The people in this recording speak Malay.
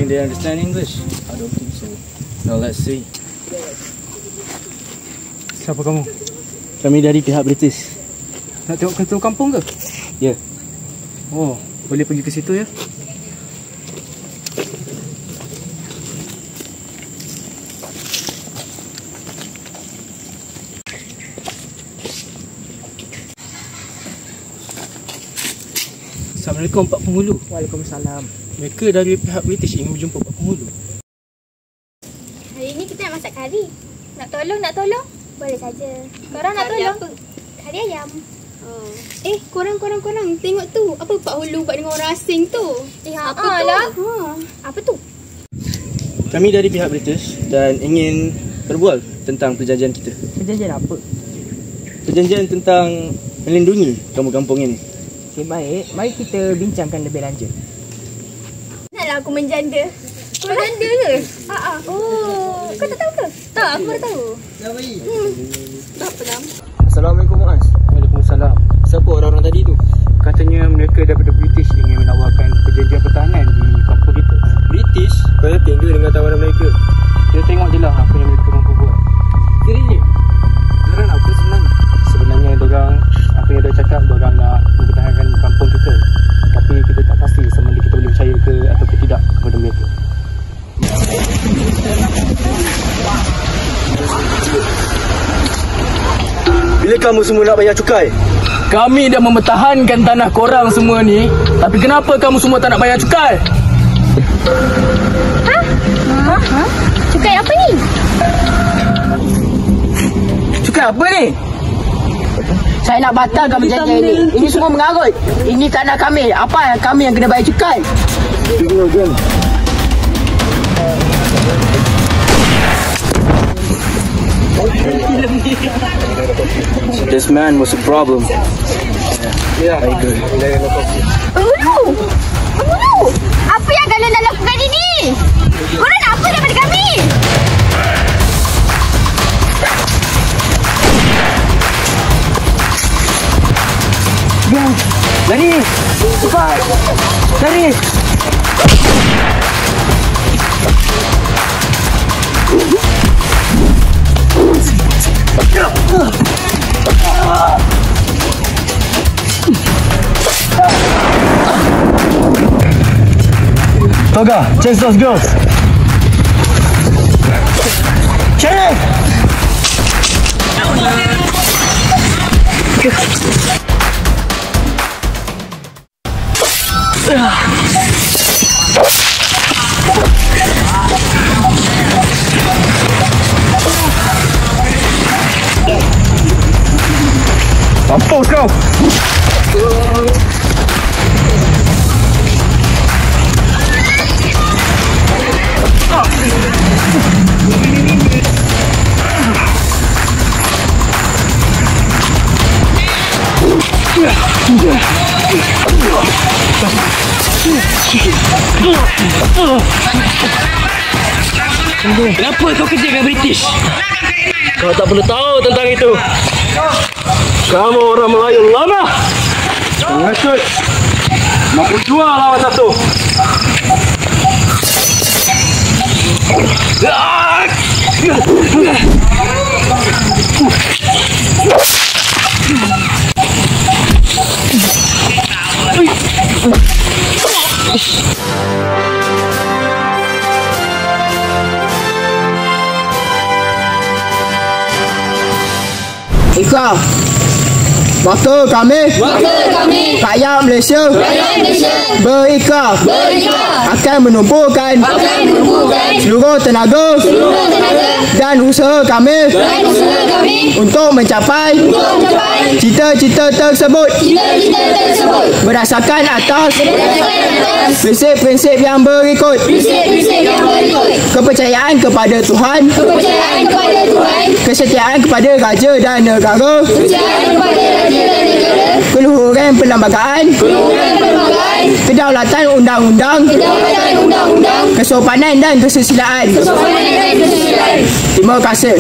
think they understand English? I don't think so. Now let's see. Siapa kamu? Kami dari pihak British. Nak tengok ketua kampung ke? Ya. Oh, boleh pergi ke situ ya? Assalamualaikum Pak Penghulu. Waalaikumsalam. Mereka dari pihak British ingin berjumpa Pak Penghulu. Hari ni kita nak masak kari. Nak tolong? Boleh saja. Korang nak tolong? Kari ayam. Korang tengok tu. Apa Pak Hulu buat dengan orang asing tu? Apa tu? Apa tu? Kami dari pihak British dan ingin berbual tentang perjanjian kita. Perjanjian apa? Perjanjian tentang melindungi kampung-kampung ini. Okay, baik. Mari kita bincangkan lebih lanjut. Naklah aku menjanda. Kau janda ke? Oh, kau tak tahu ke? Tak, aku baru tahu. Tak apa dah. Assalamualaikum Muaz. Waalaikumsalam. Siapa orang-orang tadi tu? Katanya mereka daripada British ingin menawarkan perjanjian pertahanan di kampung kita. British? Kau yakin ke dengan tawaran mereka? Kita tengok je lah apa yang mereka mampu buat. Kira-kira Diorang apa sebenarnya? Sebenarnya diorang, apa yang dia cakap, diorang nak mempertahankan kampung kita. Tapi kita tak pasti sama ada kita boleh percaya ke ataupun tidak kepada mereka. Bila kamu semua nak bayar cukai? Kami dah mempertahankan tanah korang semua ni. Tapi kenapa kamu semua tak nak bayar cukai? Cukai apa ni? Cukai apa ni? Saya nak batalkan perjanjian ini. Ini semua mengarut. Ini tanah kami. Apa kami yang kena bayar cukai? This man was a problem. Penghulu! Apa yang kalian nak lakukan ini? Korang nak apa daripada kami? Lari! Cepat! Lari! Toga, chase those girls. Chase! Mampus kau! Kenapa kau kerja dengan British? Kau tak perlu tahu tentang itu. Kamu orang Melayu lama. Mengikut. Mampu dua lawan satu. Ikrar. Maka kami rakyat Malaysia berikrar akan menumpukan seluruh tenaga dan usaha kami untuk mencapai cita-cita tersebut berdasarkan atas prinsip-prinsip yang berikut: kepercayaan kepada Tuhan, kesetiaan kepada raja dan negara, keluhuran perlembagaan, kedaulatan undang-undang, kesopanan dan kesusilaan. Terima kasih.